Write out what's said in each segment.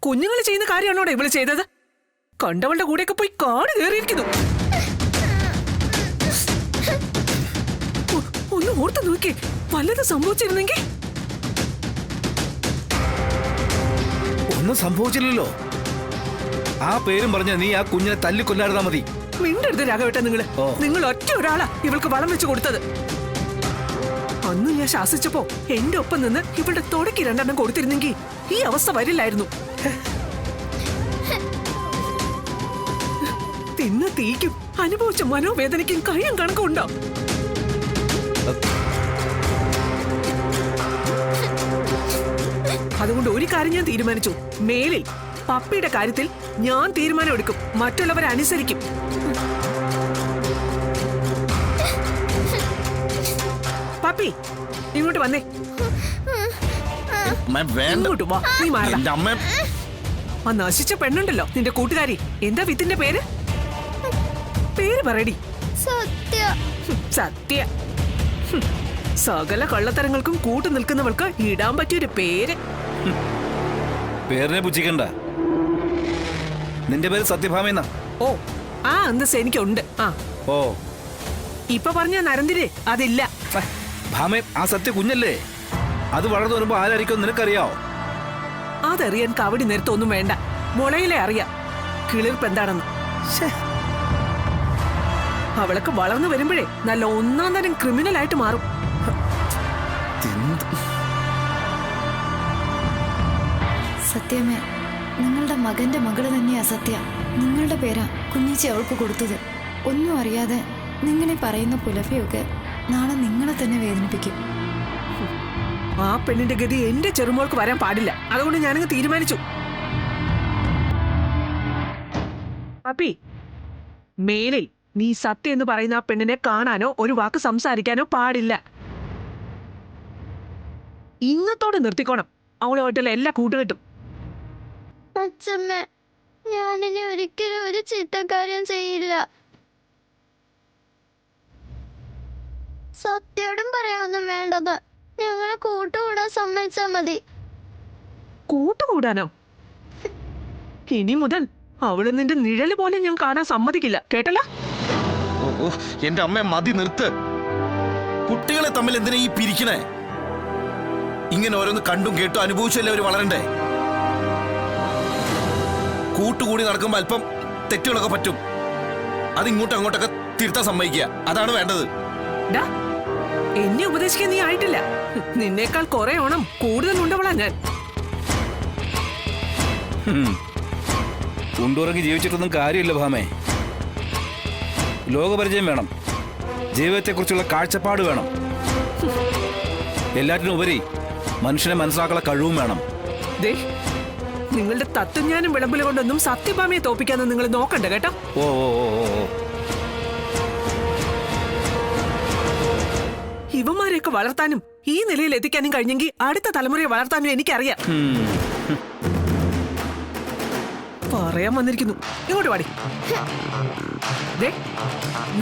കുഞ്ഞുങ്ങൾ ചെയ്യുന്ന കാര്യമാണോടെ ഇവള് ചെയ്തത്? കണ്ടവളുടെ കൂടെയൊക്കെ പോയി കാട് കയറിയിരിക്കുന്നു. ഒന്ന് ഓർത്ത് നോക്കി, വല്ലതും സംഭവിച്ചിരുന്നെങ്കിൽ. ഒന്നും സംഭവിച്ചില്ലല്ലോ. ആ പേരും പറഞ്ഞ നീ ആ കുഞ്ഞിനെ തല്ലിക്കൊല്ലായിരുന്നാ മതി. മിണ്ടരുത് രാഘവേട്ട. നിങ്ങൾ ഒറ്റ ഒരാളാ ഇവൾക്ക് വളം വെച്ച് കൊടുത്തത്. അന്ന് ഞാൻ ശാസിച്ചപ്പോ എന്റെ ഒപ്പം നിന്ന് ഇവളുടെ തുടക്കി 2 കൊടുത്തിരുന്നെങ്കിൽ ഈ അവസ്ഥ വരില്ലായിരുന്നു. തിന്ന തീക്കും അനുഭവിച്ച മനോവേദനയ്ക്കും കഴിയും കണക്കുണ്ടോ? അതുകൊണ്ട് ഒരു കാര്യം ഞാൻ തീരുമാനിച്ചു. മേലിൽ പപ്പിയുടെ കാര്യത്തിൽ ഞാൻ തീരുമാനം എടുക്കും, മറ്റുള്ളവരെ അനുസരിക്കും. പപ്പി ഇങ്ങോട്ട് വന്നേ. ഇങ്ങോട്ട് വാ. നീ മാറണ്ട. ആ നശിച്ച പെണ്ണുണ്ടല്ലോ നിന്റെ കൂട്ടുകാരി, എന്താ വിത്തിന്റെ പേര്? പേര് പറയടി. സത്യ. സത്യ. സകല കള്ളത്തരങ്ങൾക്കും കൂട്ടു നിൽക്കുന്നവൾക്ക് ഇടാൻ പറ്റിയൊരു പേര്. പേരിനെ പുച്ഛിക്കണ്ട. നിന്റെ പേര് സത്യഭാമയെന്നാ. ഓ, ആ അന്തസ് എനിക്കുണ്ട്. ആ ഓ, ഇപ്പൊ പറഞ്ഞ നരന്തിരെ അതില്ല. ഭാമേ, ആ സത്യ കുഞ്ഞല്ലേ? അത് വളർന്നു വരുമ്പോ ആരായിരിക്കും നിനക്കറിയാവോ? അതറിയാൻ കവടി നേരത്തൊന്നും വേണ്ട. മുളയിലെ അറിയാം കിളിർപ്പ് എന്താണെന്ന്. അവളൊക്കെ വളർന്നു വരുമ്പോഴേ നല്ല 1-ാം തരം ക്രിമിനൽ ആയിട്ട് മാറും. സത്യമേ, നിങ്ങളുടെ മകന്റെ മകള് തന്നെയാ സത്യ. നിങ്ങളുടെ പേരാ കുഞ്ഞിച്ചി അവൾക്ക് കൊടുത്തത്. ഒന്നും അറിയാതെ നിങ്ങളെ പറയുന്ന പുലഫയൊക്കെ നാളെ നിങ്ങളെ തന്നെ വേദനിപ്പിക്കും. ആ പെണ്ണിന്റെ ഗതി എന്റെ ചെറുമോൾക്ക് വരാൻ പാടില്ല. അതുകൊണ്ട് ഞാനങ്ങ് തീരുമാനിച്ചു. പപ്പി, മേലിൽ നീ സത്യം എന്ന് പറയുന്ന ആ പെണ്ണിനെ കാണാനോ ഒരു വാക്ക് സംസാരിക്കാനോ പാടില്ല. ഇന്നത്തോടെ നിർത്തിക്കോണം. അവളുമായിട്ടുള്ള എല്ലാ കൂട്ടുകെട്ടും. അച്ഛമ്മ, ഞാനിനി ഒരിക്കലും ഒരു ചിത്തക്കാര്യം ചെയ്യില്ല. സത്യോടും പറയാനൊന്നും വേണ്ടത്. ഞങ്ങളെ കൂട്ടുകൂടാൻ സമ്മതിച്ചാ മതി. കൂട്ടുകൂടാനോ? ഇനി മുതൽ അവള് നിന്റെ നിഴല് പോലെ ഞാൻ കാണാൻ സമ്മതിക്കില്ല, കേട്ടല്ല? എന്റെ അമ്മ, മതി നിർത്ത്. കുട്ടികളെ തമ്മിൽ എന്തിനാ ഈ പിരിക്കണേ? ഇങ്ങനെ ഓരോന്ന് കണ്ടും കേട്ടും അനുഭവിച്ചല്ലേ അവര് വളരണ്ടേ? കൂട്ടുകൂടി നടക്കുമ്പോ അല്പം തെറ്റുകളൊക്കെ പറ്റും. അത് ഇങ്ങോട്ടും അങ്ങോട്ടൊക്കെ തിരുത്താൻ സമ്മതിക്കുക, അതാണ് വേണ്ടത്. എന്നെ ഉപദേശിക്കാൻ നീ ആയിട്ടില്ല. നിന്നേക്കാൾ കുറെ ഓണം കൂടുതൽ ഉണ്ടവളാ ഞാൻ. ഉണ്ടുറങ്ങി ജീവിച്ചിട്ടൊന്നും കാര്യമില്ല ഭാമേ. ലോകപരിചയം വേണം, ജീവിതത്തെക്കുറിച്ചുള്ള കാഴ്ചപ്പാട് വേണം, എല്ലാറ്റിനും ഉപരി മനുഷ്യനെ മനസ്സിലാക്കാനുള്ള കഴിവും വേണം. നിങ്ങളുടെ തത്വജ്ഞാനം വിളമ്പല് കൊണ്ടൊന്നും സത്യഭാമയെ തോപ്പിക്കാന്ന് നിങ്ങൾ നോക്കണ്ട കേട്ടോ. ഓ ഓ ഓ ഓ ഇവന്മാരെയൊക്കെ വളർത്താനും ഈ നിലയിൽ എത്തിക്കാനും കഴിഞ്ഞെങ്കിൽ അടുത്ത തലമുറയെ വളർത്താനും എനിക്കറിയാം. പറയാൻ വന്നിരിക്കുന്നു. ഇങ്ങോട്ട് പാടി.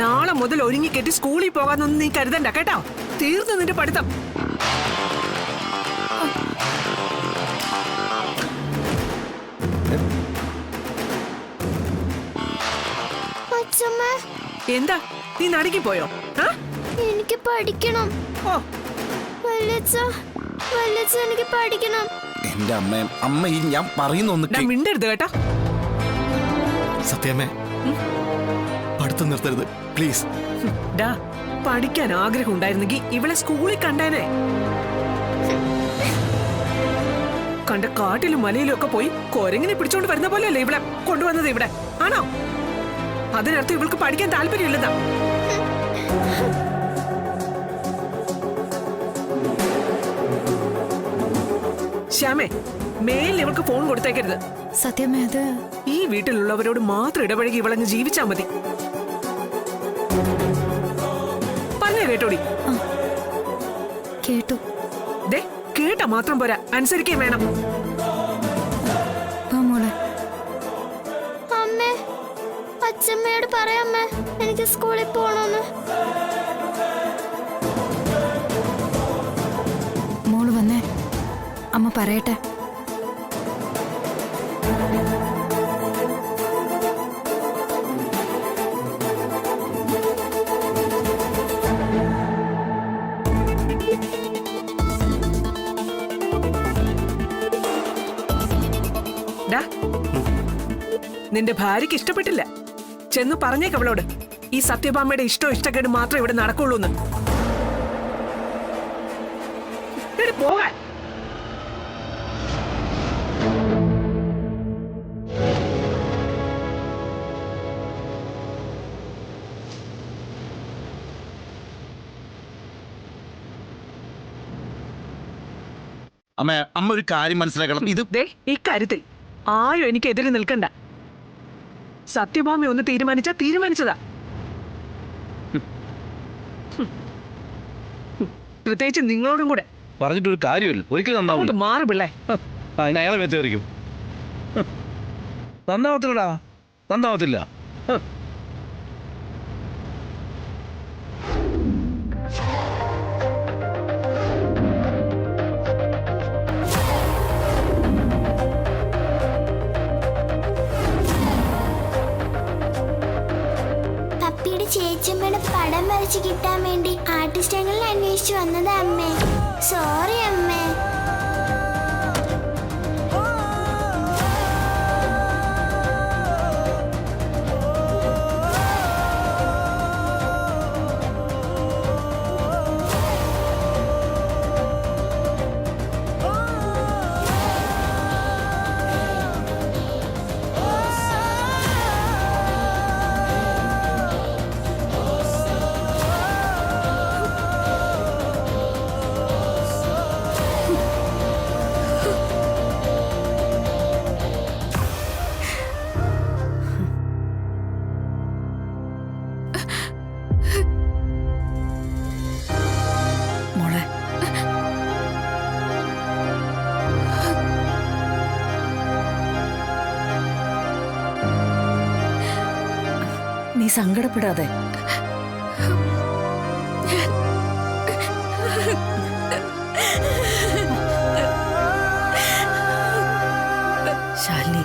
നാളെ മുതൽ ഒരുങ്ങി കെട്ടി സ്കൂളിൽ പോകാനൊന്നും നീ കരുതണ്ട കേട്ടോ. തീർന്നു നിന്റെ പഠിത്തം. എന്താ നീ നടുക്കി പോയോ? എനിക്ക് പഠിക്കണം. ഓ, എനിക്ക് പഠിക്കണം. എന്റെ അമ്മ, ഈ ഞാൻ പറയുന്ന മിണ്ടരുത് കേട്ടോ. സത്യമേ, പഠിത്തം നിർത്തരുത് പ്ലീസ്. പഠിക്കാൻ ആഗ്രഹം ഉണ്ടായിരുന്നെങ്കിൽ ഇവളെ സ്കൂളിൽ കണ്ടേനെ. കണ്ട കാട്ടിലും മലയിലും ഒക്കെ പോയി കൊരങ്ങിനെ പിടിച്ചോണ്ട് വരുന്ന പോലെയല്ലേ ഇവിടെ കൊണ്ടുവന്നത്. ഇവിടെ ആണോ? അതിനർത്ഥം ഇവൾക്ക് പഠിക്കാൻ താല്പര്യമില്ലെന്നാ. ശ്യാമേ, മേലിൽ ഇവൾക്ക് ഫോൺ കൊടുത്തേക്കരുത്. സത്യമേ, അത് ഈ വീട്ടിലുള്ളവരോട് മാത്രം ഇടപഴകി ഇവളങ്ങ് ജീവിച്ചാ മതി. പറഞ്ഞേ കേട്ടോടി? കേട്ടു. കേട്ടാ മാത്രം പോരാ, അനുസരിക്കുകയും വേണം. അമ്മേ, അച്ഛമ്മയോട് പറയാമ്മേ, എനിക്ക് സ്കൂളിൽ പോണോന്ന്. മോള് വന്നേ, അമ്മ പറയട്ടെ. ഡാ, നിന്റെ ഭാര്യയ്ക്ക് ഇഷ്ടപ്പെട്ടില്ല. ചെന്ന് പറഞ്ഞേക്ക് അവളോട് ഈ സത്യഭാമയുടെ ഇഷ്ടക്കേട് മാത്രമേ ഇവിടെ നടക്കുള്ളൂ എന്ന്. പോകാൻ. അമ്മ ഒരു കാര്യം മനസ്സിലാക്കണം. ഇത് ഇക്കാര്യത്തിൽ ആരും എനിക്കെതിരെ നിൽക്കണ്ട. സത്യഭാമ ഒന്ന് തീരുമാനിച്ചതാ. പ്രത്യേകിച്ച് നിങ്ങളോടും കൂടെ. പറഞ്ഞിട്ടൊരു കാര്യമില്ല, ഒരിക്കലും നന്നാവില്ല. മാറ് പിള്ളേ. അയാളെ മെത്തേറിക്കും. നന്നാവത്തില്ലടാ, നന്നാവത്തില്ല. പപ്പിയുടെ ചേച്ചിയമ്മയുടെ പടം വരച്ച് കിട്ടാൻ വേണ്ടി ആർട്ടിസ്റ്റുകളിൽ അന്വേഷിച്ചു വന്നത് അമ്മേ. സോറി അമ്മേ. നീ സങ്കടപ്പെടാതെ. ശാലിനി,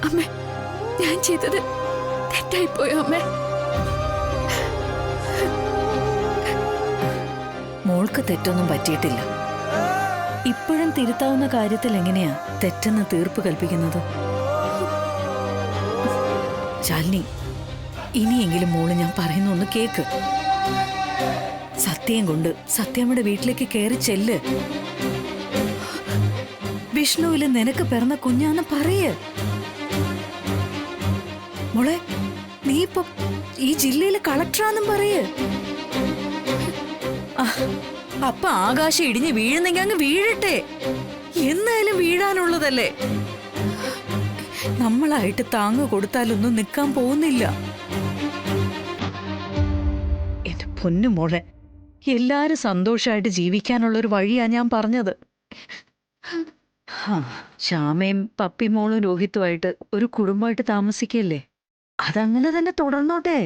അമ്മേ, ഞാൻ ചെയ്തത് തെറ്റായിപ്പോയോ അമ്മേ? മോൾക്ക് തെറ്റൊന്നും പറ്റിയിട്ടില്ല. ഇപ്പോഴും തിരുത്താവുന്ന കാര്യത്തിൽ എങ്ങനെയാ തെറ്റെന്ന് തീർപ്പ് കൽപ്പിക്കുന്നത്? ശാലിനി, ഇനിയെങ്കിലും മോള് ഞാൻ പറയുന്ന ഒന്ന് കേക്ക്. സത്യം കൊണ്ട് സത്യമ്മയുടെ വീട്ടിലേക്ക് കയറി ചെല്ല്. വിഷ്ണുവില് നിനക്ക് പിറന്ന കുഞ്ഞാന്ന് പറയ്. മോളെ, നീ ഇപ്പൊ ഈ ജില്ലയിലെ കളക്ടറാന്നും പറയ്. അപ്പൊ ആകാശം ഇടിഞ്ഞ് വീഴുന്നെങ്കിൽ അങ്ങ് വീഴട്ടെ. എന്നാലും വീഴാനുള്ളതല്ലേ. നമ്മളായിട്ട് താങ്ങ് കൊടുത്താലൊന്നും നിൽക്കാൻ പോകുന്നില്ല. എന്റെ പൊന്നു മോളെ, എല്ലാരും സന്തോഷമായിട്ട് ജീവിക്കാനുള്ളൊരു വഴിയാ ഞാൻ പറഞ്ഞത്. ശ്യാമയും പപ്പി മോളും രോഹിത്തുമായിട്ട് ഒരു കുടുംബമായിട്ട് താമസിക്കല്ലേ. അതങ്ങനെ തന്നെ തുടർന്നോട്ടെ.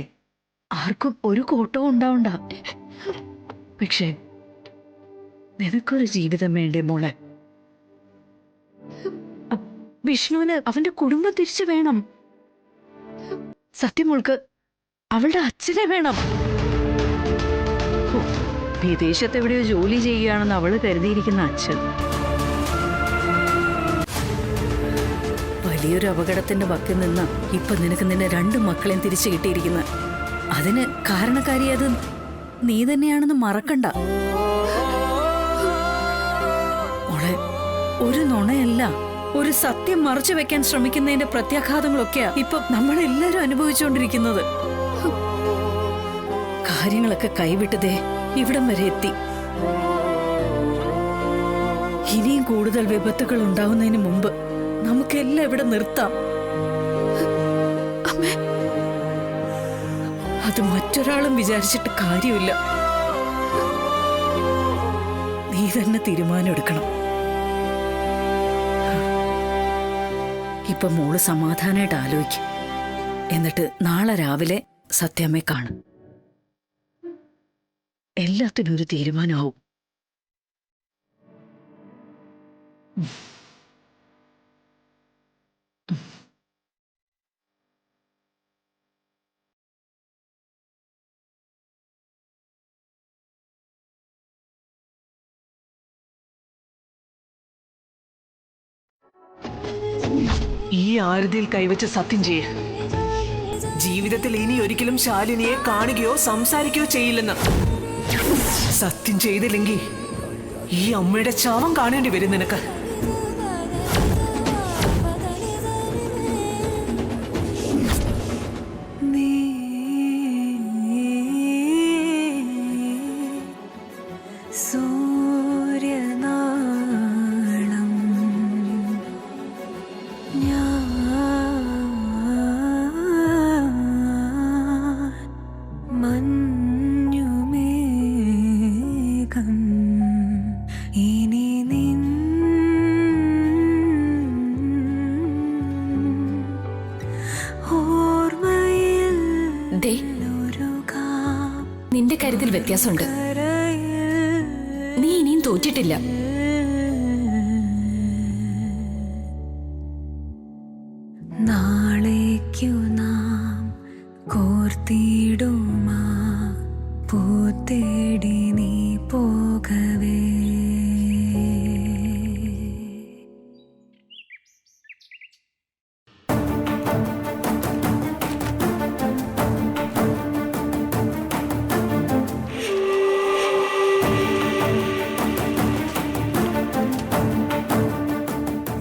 ആർക്കും ഒരു കോട്ടവും ഉണ്ടാവണ്ട. പക്ഷേ നിനക്കൊരു ജീവിതം വേണ്ടേ മോളെ? വിഷ്ണുവിന് അവന്റെ കുടുംബം തിരിച്ചു വേണം. സത്യമോൾക്ക് അവളുടെ അച്ഛനെ വേണം. വിദേശത്തെവിടെയോ ജോലി ചെയ്യുകയാണെന്ന് അവള് കരുതിയിരിക്കുന്ന അച്ഛൻ വലിയൊരു അപകടത്തിന്റെ വക്കിൽ നിന്ന് ഇപ്പൊ നിനക്ക് നിന്റെ 2 മക്കളെയും തിരിച്ചു കിട്ടിയിരിക്കുന്ന. അതിന് കാരണക്കാരി അത് നീ തന്നെയാണെന്ന് മറക്കണ്ട മോളെ. ഒരു നുണയല്ല, ഒരു സത്യം മറച്ചു വെക്കാൻ ശ്രമിക്കുന്നതിന്റെ പ്രത്യാഘാതങ്ങളൊക്കെയാ ഇപ്പൊ നമ്മളെല്ലാരും അനുഭവിച്ചുകൊണ്ടിരിക്കുന്നത്. കാര്യങ്ങളൊക്കെ കൈവിട്ടതേ ഇവിടം വരെ എത്തി. ഇനിയും കൂടുതൽ വിപത്തുകൾ ഉണ്ടാവുന്നതിന് മുമ്പ് നമുക്കെല്ലാം ഇവിടെ നിർത്താം. അമ്മേ, അത് മറ്റൊരാളും വിചാരിച്ചിട്ട് കാര്യമില്ല. നീ തന്നെ തീരുമാനം എടുക്കണം. ഇപ്പൊ മോള് സമാധാനമായിട്ട് ആലോചിക്കും. എന്നിട്ട് നാളെ രാവിലെ സത്യമ്മയെ കാണും. എല്ലാത്തിനും ഒരു തീരുമാനമാവും. ഈ ആരതിയിൽ കൈവച്ച് സത്യം ചെയ്യ. ജീവിതത്തിൽ ഇനി ഒരിക്കലും ശാലിനിയെ കാണുകയോ സംസാരിക്കുകയോ ചെയ്യില്ലെന്ന്. സത്യം ചെയ്തില്ലെങ്കിൽ ഈ അമ്മയുടെ ചാവം കാണേണ്ടി വരും നിനക്ക്. നിന്റെ കാര്യത്തിൽ വ്യത്യാസമുണ്ട്. നീ ഇനിയും തോറ്റിട്ടില്ല. നാളേക്കു നാം കോർത്തിടുമാ പൂത്തേടി നീ പോകവേ.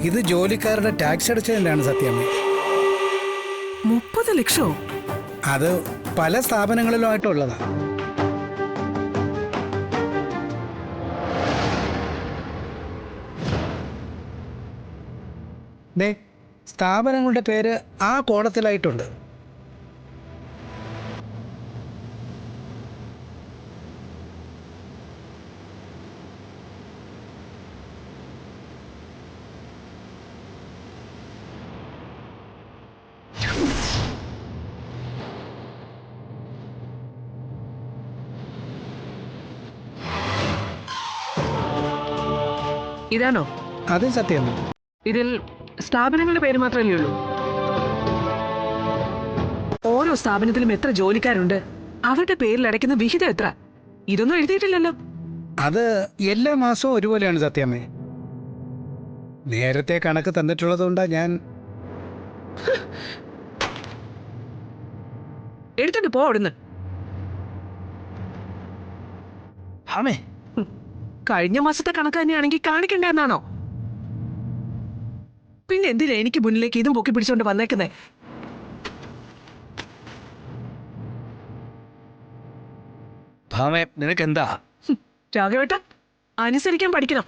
ഇത് ജോലിക്കാരുടെ ടാക്സ് അടച്ചതിൻ്റെയാണ് സത്യമേ. 30 ലക്ഷോ? അത് പല സ്ഥാപനങ്ങളിലുമായിട്ടുള്ളതാ. സ്ഥാപനങ്ങളുടെ പേര് ആ കോളത്തിലായിട്ടുണ്ട്. ഇതാണോ? അതേ സത്യം. ഇതിൽ സ്ഥാപനങ്ങളുടെ പേര് മാത്രമല്ലേ ഉള്ളൂ? ഓരോ സ്ഥാപനത്തിലും എത്ര ജോലിക്കാരുണ്ട്, അവരുടെ പേരിൽ അടയ്ക്കുന്ന വിഹിതം എത്ര, ഇതൊന്നും എഴുതിയിട്ടില്ലല്ലോ. അത് എല്ലാ മാസവും ഒരുപോലെയാണ് സത്യമേ. നേരത്തെ കണക്ക് തന്നിട്ടുള്ളതുകൊണ്ടാ ഞാൻ. എടുത്തിട്ട് പോ അവിടുന്ന്. ആമേ, കഴിഞ്ഞ മാസത്തെ കണക്ക് തന്നെയാണെങ്കിൽ കാണിക്കണ്ടെന്നാണോ? പിന്നെ എന്തിനാ എനിക്ക് മുന്നിലേക്ക് ഇതും പൊക്കി പിടിച്ചോണ്ട് വന്നേക്കുന്നേ? ഭാമേ, നിനക്കെന്താ? രാഘവേട്ട, അനുസരിക്കാൻ പഠിക്കണം.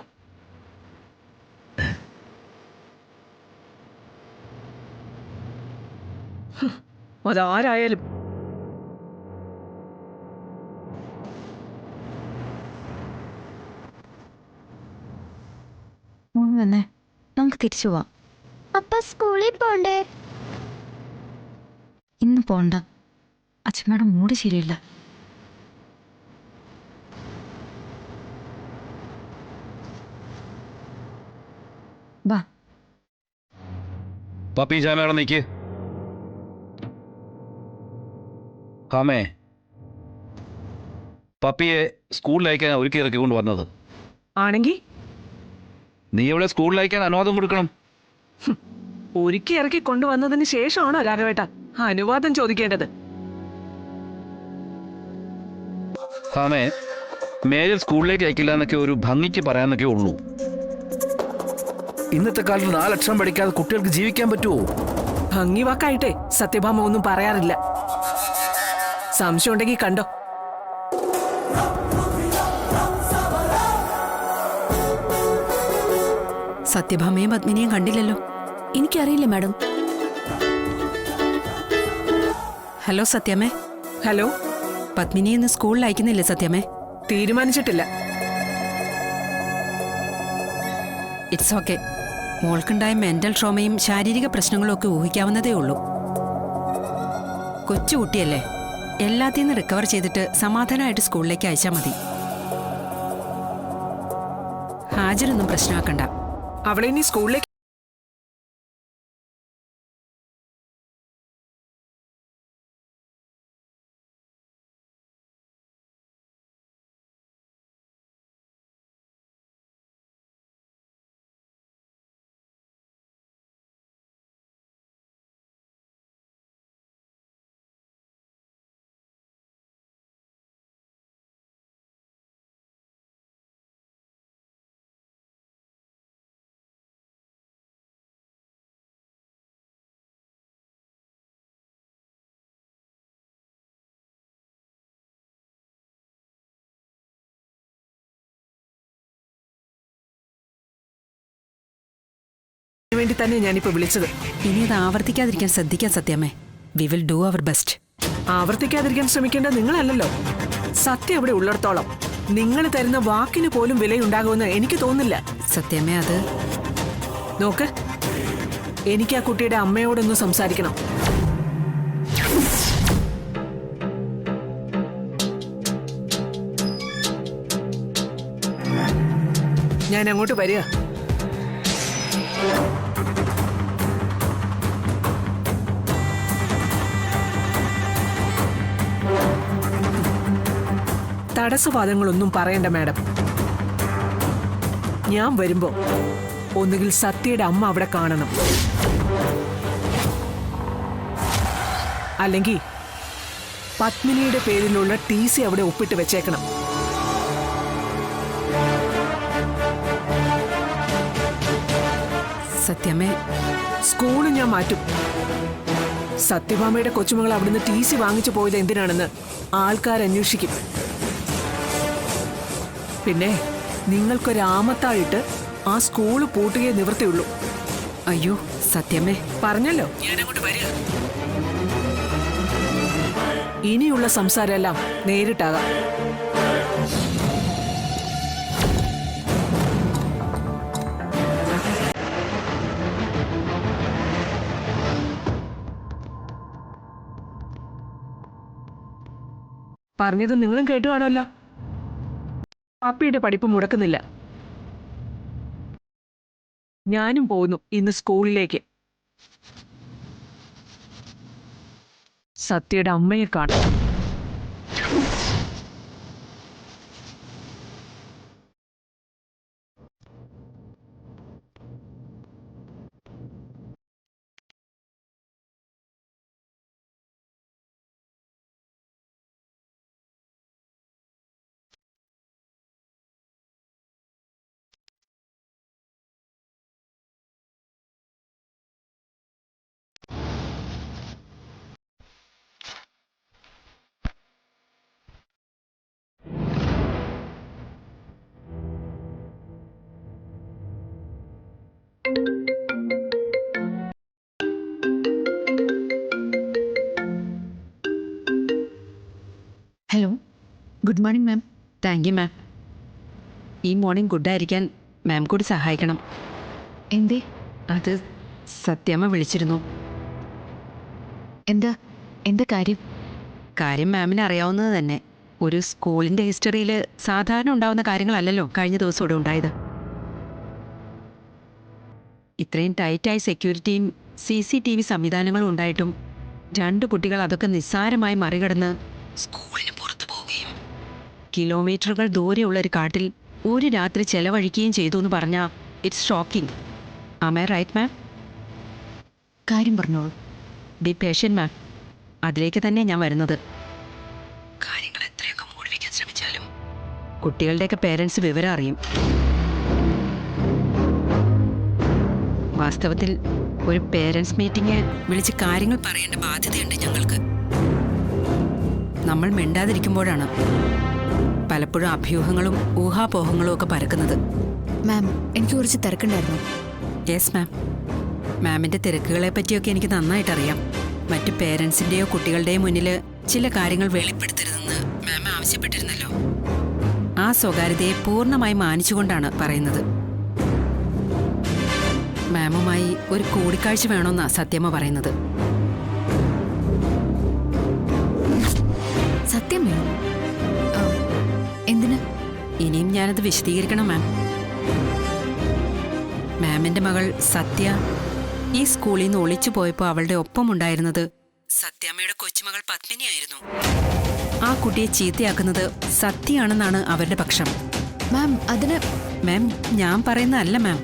അതാരായാലും. വന്നേ, നമുക്ക് തിരിച്ചു പോവാം. അപ്പ സ്കൂളിൽ പോണ്ടേ? ഇന്ന് പോണ്ട, അച്ഛമ്മയുടെ മൂഡ് ശരിയില്ല. വാ. പപ്പി ചാമയുടെ നിൽക്ക്. ഹാമേ, പപ്പിയെ സ്കൂളിലയക്കാൻ ഒരുക്കി ഇറക്കി കൊണ്ടുവന്നത്. ആണെങ്കിൽ നീ ഇവിടെ സ്കൂളിലയക്കാൻ അനുവാദം കൊടുക്കണം. ഒരുക്കി ഇറക്കി കൊണ്ടുവന്നതിന് ശേഷമാണോ രാഘവേട്ട അനുവാദം ചോദിക്കേണ്ടത്? ഹാമേ, മേജർ സ്കൂളിലേക്ക് അയക്കില്ല എന്നൊക്കെ ഒരു ഭംഗിക്ക് പറയാനൊക്കെ ഉള്ളൂ. ഇന്നത്തെ കാലത്ത് 4 അക്ഷരം പഠിക്കാതെ കുട്ടികൾക്ക് ജീവിക്കാൻ പറ്റുമോ? ഭംഗി വാക്കായിട്ടേ സത്യഭാമ ഒന്നും പറയാറില്ല. സംശയം ഉണ്ടെങ്കിൽ കണ്ടോ. സത്യഭാമയും പത്മിനിയും കണ്ടില്ലല്ലോ. എനിക്കറിയില്ല മാഡം. ഹലോ സത്യമേ. ഹലോ. പത്മിനി ഇന്ന് സ്കൂളിൽ അയക്കുന്നില്ലേ സത്യമേ? തീരുമാനിച്ചിട്ടില്ല. It's okay. മോൾക്കുണ്ടായ മെന്റൽ ട്രോമയും ശാരീരിക പ്രശ്നങ്ങളും ഒക്കെ ഊഹിക്കാവുന്നതേ ഉള്ളൂ. കൊച്ചുകുട്ടിയല്ലേ, എല്ലാത്തിൽ നിന്ന് റിക്കവർ ചെയ്തിട്ട് സമാധാനമായിട്ട് സ്കൂളിലേക്ക് അയച്ചാൽ മതി. ഹാജരൊന്നും പ്രശ്നമാക്കണ്ട. അവളെ ഇനി സ്കൂളിലേക്ക് വേണ്ടി തന്നെ ഞാനിപ്പോ വിളിച്ചത്. ഇനി ഇത് ആവർത്തിക്കാതിരിക്കാൻ ശ്രദ്ധിക്കാൻ സത്യമേ. We will do our best. ആവർത്തിക്കാതിരിക്കാൻ ശ്രമിക്കേണ്ടത് നിങ്ങളല്ലല്ലോ. സത്യം അവിടെ ഉള്ളിടത്തോളം നിങ്ങൾ തരുന്ന വാക്കിന് പോലും വിലയുണ്ടാകുമെന്ന് എനിക്ക് തോന്നുന്നില്ല. സത്യമേ, അത് നോക്ക്, എനിക്ക് ആ കുട്ടിയുടെ അമ്മയോടൊന്ന് സംസാരിക്കണം. ഞാൻ അങ്ങോട്ട് വരിക. തടസ്സവാദങ്ങളൊന്നും പറയണ്ട മാഡം. ഞാൻ വരുമ്പോ ഒന്നുകിൽ സത്യയുടെ അമ്മ അവിടെ കാണണം, അല്ലെങ്കിൽ പത്മിനിയുടെ പേരിലുള്ള TC അവിടെ ഒപ്പിട്ട് വെച്ചേക്കണം. സത്യമേ, സ്കൂള് ഞാൻ മാറ്റും. സത്യഭാമയുടെ കൊച്ചുമകൾ അവിടുന്ന് TC വാങ്ങിച്ചു പോയത് എന്തിനാണെന്ന് ആൾക്കാർ അന്വേഷിക്കും. പിന്നെ നിങ്ങൾക്കൊരാമത്തായിട്ട് ആ സ്കൂള് പൂട്ടുകയെ നിവൃത്തിയുള്ളൂ. അയ്യോ സത്യമേ, പറഞ്ഞല്ലോ, ഞാനങ്ങോട്ട് വരിക. ഇനിയുള്ള സംസാരമെല്ലാം നേരിട്ടാകാം. പറഞ്ഞത് നിങ്ങളും കേട്ടു കാണുമല്ലോ. പപ്പിയുടെ പഠിപ്പ് മുടക്കുന്നില്ല. ഞാനും പോകുന്നു ഇന്ന് സ്കൂളിലേക്ക്. സത്യയുടെ അമ്മയെ കാണാം. Hello, good morning ma'am. Thank you ma'am. ഈ മോർണിംഗ് ഗുഡായിരിക്കാൻ മാം കൂടി സഹായിക്കണം. എന്തേ? അത് സത്യമ്മ വിളിച്ചിരുന്നു. എന്താ കാര്യം? കാര്യം മാമിന് അറിയാവുന്നത് തന്നെ. ഒരു സ്കൂളിൻ്റെ ഹിസ്റ്ററിയിൽ സാധാരണ ഉണ്ടാവുന്ന കാര്യങ്ങളല്ലല്ലോ കഴിഞ്ഞ ദിവസം ഇവിടെ ഉണ്ടായത്. ഇത്രയും ടൈറ്റായി സെക്യൂരിറ്റിയും CCTV സംവിധാനങ്ങളും ഉണ്ടായിട്ടും 2 കുട്ടികൾ അതൊക്കെ നിസ്സാരമായി മറികടന്ന് സ്കൂളിന് പുറത്തു പോവുകയും കിലോമീറ്ററുകൾ ദൂരെയുള്ള ഒരു കാട്ടിൽ ഒരു രാത്രി ചെലവഴിക്കുകയും ചെയ്തു എന്ന് പറഞ്ഞാൽ it's shocking. Am I right ma'am? കാര്യം പറഞ്ഞോളൂ. Be patient ma'am. അതിലേക്ക് തന്നെ ഞാൻ വരുന്നത്. കാര്യങ്ങൾ എത്രയൊക്കെ മൂടി വയ്ക്കാൻ ശ്രമിച്ചാലും കുട്ടികളുടെയൊക്കെ പേരൻസ് വിവരം അറിയും. വാസ്തവത്തിൽ ഒരു പേരൻസ് മീറ്റിംഗ് വിളിച്ച് കാര്യങ്ങൾ പറയേണ്ട ബാധ്യതയുണ്ട് ഞങ്ങൾക്ക്. നമ്മൾ മിണ്ടാതിരിക്കുമ്പോഴാണ് പലപ്പോഴും അഭ്യൂഹങ്ങളും ഊഹാപോഹങ്ങളും ഒക്കെ പരക്കുന്നത്. മാം, എനിക്ക് കുറച്ച് തിരക്കുണ്ടായിരുന്നു. Yes ma'am. മാമിൻ്റെ തിരക്കുകളെ പറ്റിയൊക്കെ എനിക്ക് നന്നായിട്ടറിയാം. മറ്റു പേരൻസിൻ്റെയോ കുട്ടികളുടെയോ മുന്നിൽ ചില കാര്യങ്ങൾ വെളിപ്പെടുത്തരുതെന്ന് മാം ആവശ്യപ്പെട്ടിരുന്നല്ലോ. ആ സ്വകാര്യതയെ പൂർണ്ണമായി മാനിച്ചുകൊണ്ടാണ് പറയുന്നത്. മാമുമായി ഒരു കൂടിക്കാഴ്ച വേണമെന്നാണ് സത്യമ്മ പറയുന്നത്. സത്യമേ? എന്തിന്? ഇനിയും ഞാനത് വിശദീകരിക്കണം മാം. മാമിൻ്റെ മകൾ സത്യ ഈ സ്കൂളിൽ നിന്ന് ഒളിച്ചു പോയപ്പോൾ അവളുടെ ഒപ്പമുണ്ടായിരുന്നത് സത്യമ്മയുടെ കൊച്ചുമകൾ പത്മിനിയായിരുന്നു. ആ കുട്ടിയെ ചീത്തയാക്കുന്നത് സത്യയാണെന്നാണ് അവരുടെ പക്ഷം. മാം, അതിന് മാം, ഞാൻ പറയുന്നതല്ല മാം,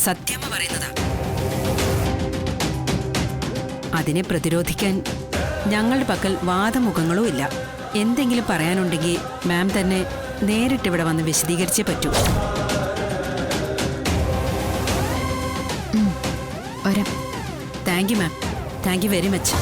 സത്യമ്മ പറയുന്നതാ. അതിനെ പ്രതിരോധിക്കാൻ ഞങ്ങളുടെ പക്കൽ വാദമുഖങ്ങളും ഇല്ല. എന്തെങ്കിലും പറയാനുണ്ടെങ്കിൽ മാം തന്നെ നേരിട്ടിവിടെ വന്ന് വിശദീകരിച്ചേ പറ്റൂ. വരാം. Thank you ma'am. Thank you very much.